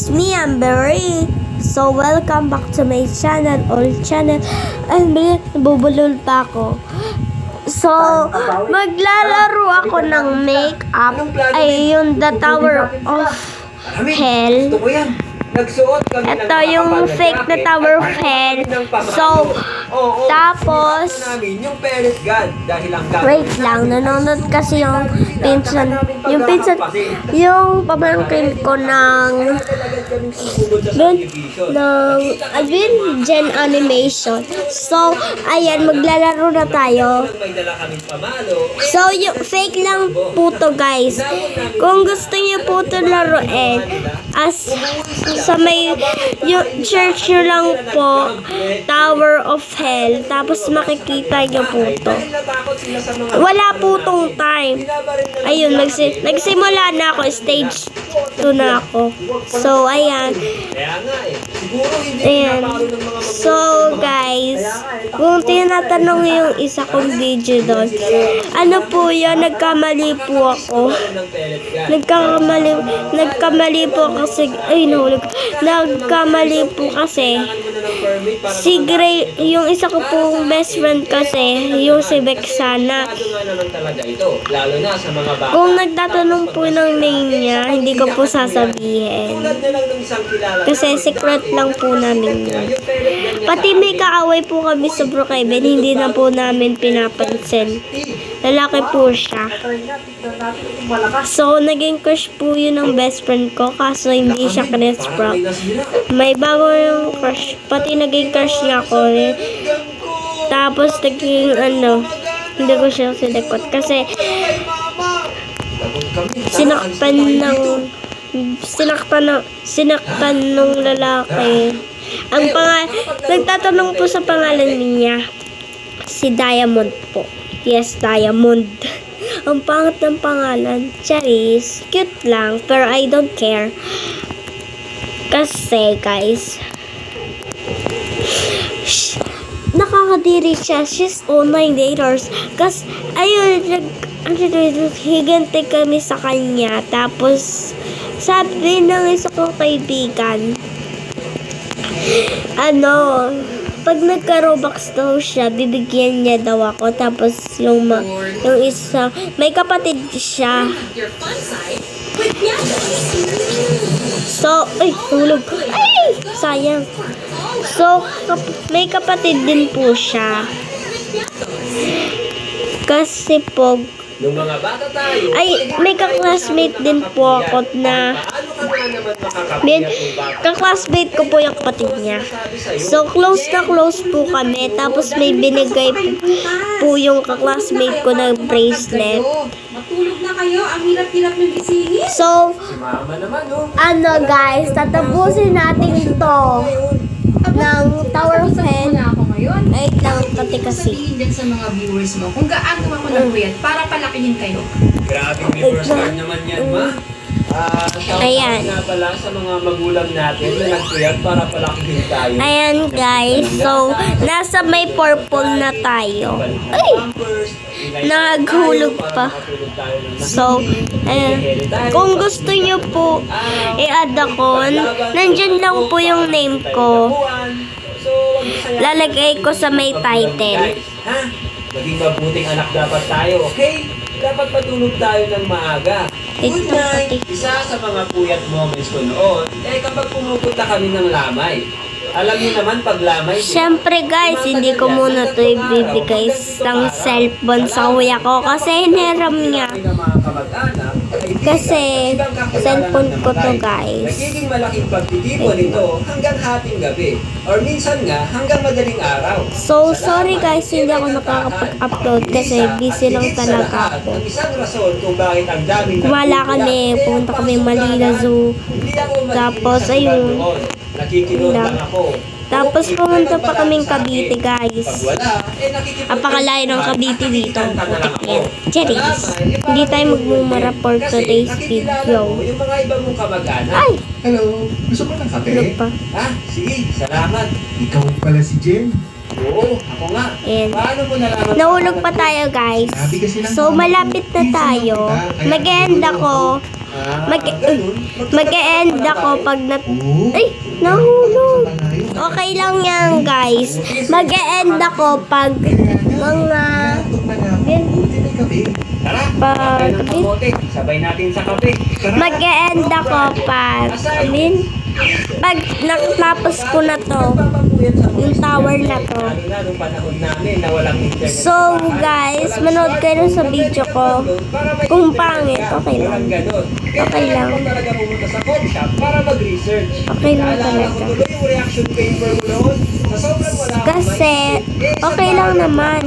It's me, Ambery. So, welcome back to my channel, old channel. And nabubulol pa ako. So, maglalaro ako ng make-up. Ay, yung The Tower of Hell. Ito yung fake na Tower of Hell. So, tapos, wait lang, nanonood kasi yung pamangkin ko ng Gen Animation. So, ayan, maglalaro na tayo. So, yung fake lang po to, guys. Kung gusto niyo po to laruin, sa may yung church nyo lang po, Tower of Hell, tapos makikita nyo po to. Wala po tong time. Ayun, nagsimula na ako, stage 2 na ako. So, ayan. Ayan. So, guys, kung tinatanong yung isa kong video doon, ano po yun, nagkamali po ako. Nagkamali po kasi, ay, nagkamali po kasi si Gray, yung isa ko pong best friend kasi, yung si Vexana. Kung nagtatanong po ng name niya, hindi ko po sasabihin. Kasi secret lang po namin yun. Pati may kaaway po kami sa Brookhaven, hindi na po namin pinapansin. Lalaki po siya. So, naging crush po yun ng best friend ko, kaso hindi siya Chris Brock. May bago yung crush. Pati naging crush niya ako. Tapos, naging hindi ko siya sinikot. Kasi, sinaktan ng lalaki. Nagtatanong po sa pangalan niya, si Diamond po. Yes, Diamond. Ang pangit ng pangalan. Charis. Cute lang, pero I don't care. Kasi, guys, nakakadiri siya. She's online daters. Kasi, ayun, higante kami sa kanya. Tapos, sabi ng isa kong kaibigan, pag nagka-Robux daw siya, bibigyan niya daw ako. Tapos, yung isa, may kapatid siya. So, ay, hulog. Ay, sayang. So, may kapatid din po siya. Kasi po, may ka-classmate din po ako na ka-classmate ko po yung kapatid niya. So, close na close po kami. Tapos, may binigay po yung ka-classmate ko na bracelet. Matulog na kayo. Ang hirap-hirap ng gisingin. So, guys, tatapusin natin ito ng Tower of Hell. Ay, lang pati kasi. Sabihin din sa mga viewers mo kung gaano ako nagpuyat para palakihin kayo. Grabe viewers naman yan, ma. Ayan. Na pala sa mga magulang natin na nagpuyat para palakihin tayo. Ayan, guys. So, nasa may purple na tayo. Ay! Naghulog pa. So, kung gusto nyo po i-add ako, nandyan lang po yung name ko. Lalagay ko sa may title. Ha? Maging mabuting anak dapat tayo, okay? Dapat matulog tayo ng maaga. Good night! Isa sa mga puyat moments ko noon, kapag pumupunta kami ng lamay. Alam niyo naman pag lamay. Siyempre, guys, hindi ko muna ito ibibigay ng cellphone sa kuya ko kasi hiniram niya. Kasi cellphone ko to, guys. Nagiging malaking pagtitipon ito hanggang hating gabi. Or minsan nga hanggang madaling araw. So, sorry guys, hindi ako nakakapag-upload kasi busy lang talaga ako. Isang rason kung bakit ang daming Wala kami, pumunta kami Manila Zoo. Tapos, ayun. Nakikinig lang ako. Tapos pumunta pa kaming Cavite, guys. Apakalayo ng Cavite dito. Putik yan. Cherries. Hindi tayo magmumara for today's video. Yung mga iba mong kamag-anak. Ay! Hello, gusto mo ng kape? Ano pa? Sige, salamat. Ikaw pala si Jen. Oo, ako nga. And Paano mo nalaman? nahulog pa tayo, guys. So, malapit na tayo. Mag-end ako. mag-e-end ako pag Ay, nahulog. Okay lang yan, guys. Mag-e-end ako pag mga... Tara, Pag- ng kamote. Sabay natin sa kape. Mag-e-end ako pag... Pag natapos ko na to. Yung tower na to. Lalo na nung panahon namin na walang internet. So, guys, manood kayo sa video ko. Kung pangit, okay lang. Okay lang. Talaga pumunta sa phone shop para mag-research. Okay lang Naalala ko talaga. tuloy yung reaction paper ko noon. Sa sobrang wala akong Kasi, okay lang naman.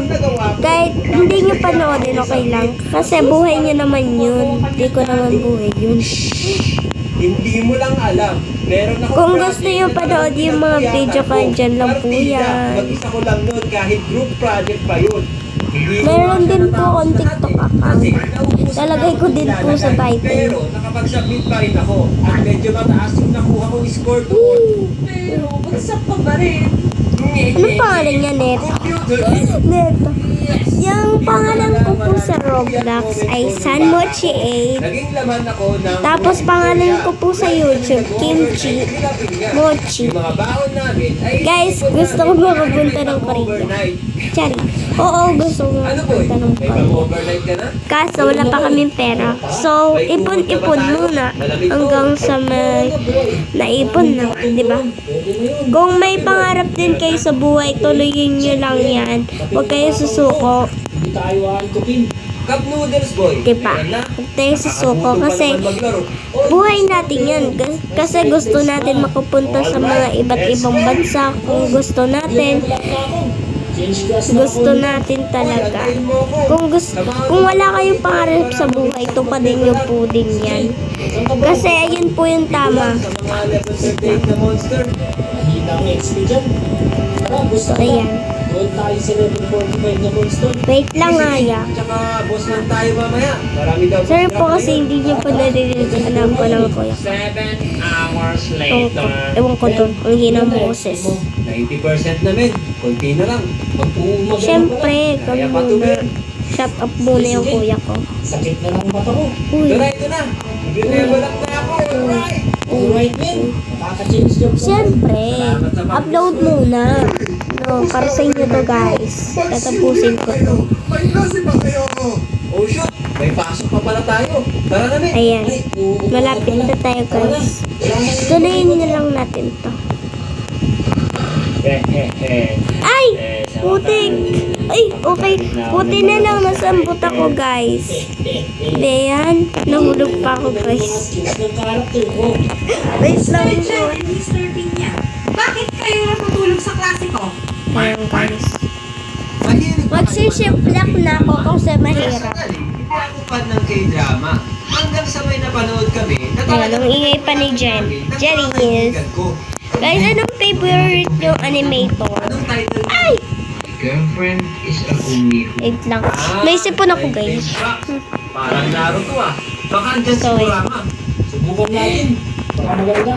Kahit hindi nyo panoodin, okay lang. Kasi buhay nyo naman yun. Hindi ko naman buhay yun. Hindi mo lang alam. Meron ako Kung gusto nyo panood yung mga video ko, dyan lang po yan. Mag-isa ko lang noon kahit group project pa yun. Hindi ko Meron din po siya akong TikTok account. Kasi nauubos Lalagay ko din po sa nilalagay. title. Pero nakapag-submit pa rin ako. At medyo mataas yung nakuha kong score doon. Pero, bagsak pa ba rin? Anong pangalan niya, Neto? Neto. Yung pangalan ko po sa Roblox ay Sanmochi8. Naging laman ako ng... Tapos pangalan ko po sa YouTube, Kimchi Mochi. Yung mga baon namin ay... Guys, gusto ko makapunta ng Korea. Overnight. Chari. Oo, gusto ko Ano boy? makapunta ng May Korea. pang-overnight ka na? Kaso wala pa kaming pera. So, ipon-ipon muna hanggang sa may naipon na, di ba? Kung may pangarap din kayo sa buhay, tuloyin nyo lang yan. Huwag kayo susuko. Cup noodles boy. Diba? Meron na. Huwag tayo susuko Nakabuto pa kasi naman maglaro. buhay natin yan. Kasi gusto natin makapunta sa mga iba't ibang bansa. Kung gusto natin, gusto natin talaga. Kung wala kayong pangarap sa buhay, tupadin nyo po din yan. Kasi ayun po yung tama. Sa mga level 38 na monster. So, ayan. Wait lang nga ya. Tsaka boss lang tayo mamaya. Marami daw. Sorry po kasi hindi nyo po naririnig ang alam ko ng kuya. 7 hours Ewan ko doon, ang hinang boses. 90% na men. Kunti na lang. Siyempre, kami Kaya pa to muna. men. Shut up muna yung kuya ko. Sakit na lang mata ko. Uy. Tara, ito na. Bibeba lang na ako. Alright. Alright, men. Nakaka-change job ko. Siyempre, upload muna. No, para sa inyo to guys. Tatapusin ko to. May klase ba kayo? Oh shoot. May pasok pa pala tayo. Tara na men. Ayan. Malapit na tayo guys. Tuloyin na lang natin to. Ay! Putik! Ay, okay. Puti na lang nasambot ako guys. Ayan. Nahulog pa ako guys. Skills ng character ko. Wait lang Sorry, po. Sir, Mr. Pinya. Bakit kayo natutulog sa klase ko? Ayan guys. Mahilig pa kayo Magsishiplak na ako kasi mahirap. Hindi ako fan ng K-drama. Hanggang sa may napanood kami, na Ayan, ang ingay pa ni Jen. Jenny is. Guys, anong favorite yung animator? Anong title niya? Ay! Girlfriend is a gumiho. Wait lang. May sipon ako guys. Parang Naruto ah. Baka andyan si Sorry. Kurama. Subukan natin. Baka maganda.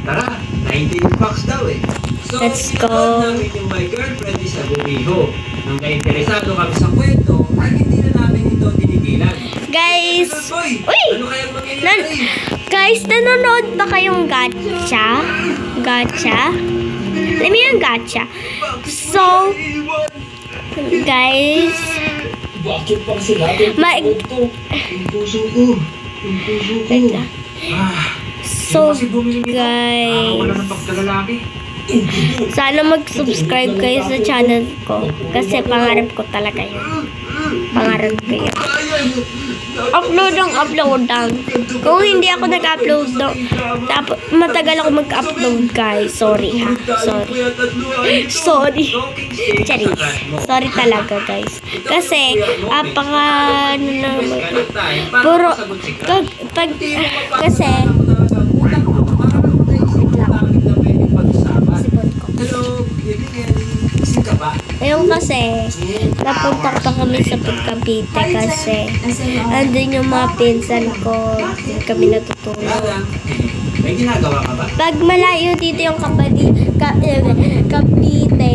Tara, 19 bucks daw eh. So, Let's go. pinanood namin yung My Girlfriend is a Gumiho. Nung na-interesado kami sa kwento, ay hindi na namin ito tinigilan. Guys! Sunod, boy! Uy! Ano kayang mangyayari? Guys, nanonood ba kayong gacha? Gacha? Alam mo yung gacha? So, guys, Bakit pang sinabi? Ma- Yung puso ko. Yung puso ko. wait lang. Ah, So, kasi bumili nito. Wala guys, ng pagkalalaki. sana mag-subscribe kayo sa channel ko. Kasi pangarap ko talaga yun. Pangarap ko yun. Upload ang upload lang. Kung hindi ako nag-upload, tapos matagal ako mag-upload guys. Sorry ha. Sorry. Sorry. Sorry. Sorry talaga guys. Kasi, ano naman. Puro, kasi, Hello, gising ka ba? ayun kasi, napunta pa kami sa Cavite kasi, andun yung mga pinsan ko, doon kami natutulog. Wala. May ginagawa ka ba? Pag malayo dito yung Cavite,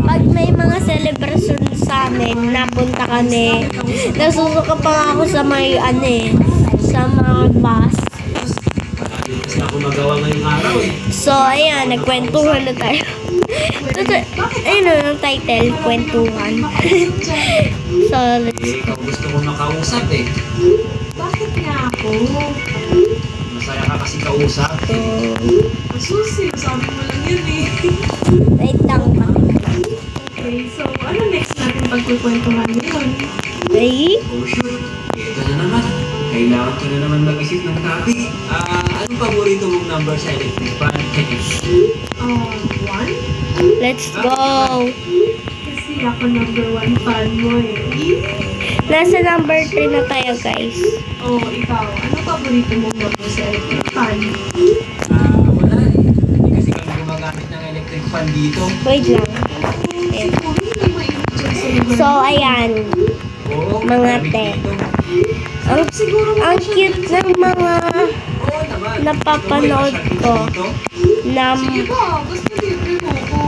pag may mga celebration sa amin, napunta kami. Nasusuka pa nga ako sa may sa mga bus. Marami kasi ako magawa ngayong araw eh. So, ayan, nagkwentuhan na tayo. Ayun na ang title, kwentuhan. So, let's Eh, ikaw gusto ko makausap eh. Bakit nga ako? Masaya ka kasi kausap. go. Susi, sabi mo lang yun eh. Wait lang. Okay, so ano next natin pagkukwentuhan ngayon? Okay? Oh shoot, ito na naman. Kailangan ko na naman mag-isip ng topic. Anong paborito mong number sa electric fan? 1? Let's go. Kasi ako number 1 fan mo eh. Nasa number 3 na tayo, guys. Oh, ikaw. Ano paborito mong number sa electric fan? Wala eh. Hindi kasi kami gumagamit ng electric fan dito. Wait lang. Ayan. Siguro hindi mo i-choose sa lugar So, mo. ayan. Oo, Mga gamit te. dito. Ang, Siguro ang cute ng mga Oo naman. napapanood ko na Sige ba, basta libre mo ako.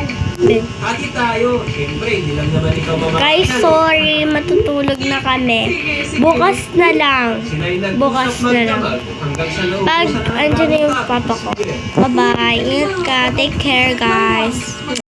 Hati tayo. Siyempre, hindi lang naman ikaw mamakasan. Guys, sorry, matutulog na kami. Bukas na lang. Sila yung nag-usap Bukas na lang. magdamag hanggang sa naubusan Pag ng andyan na yung laptop. papa ko. Sige. Bye-bye. Ingat ka. Take care, guys.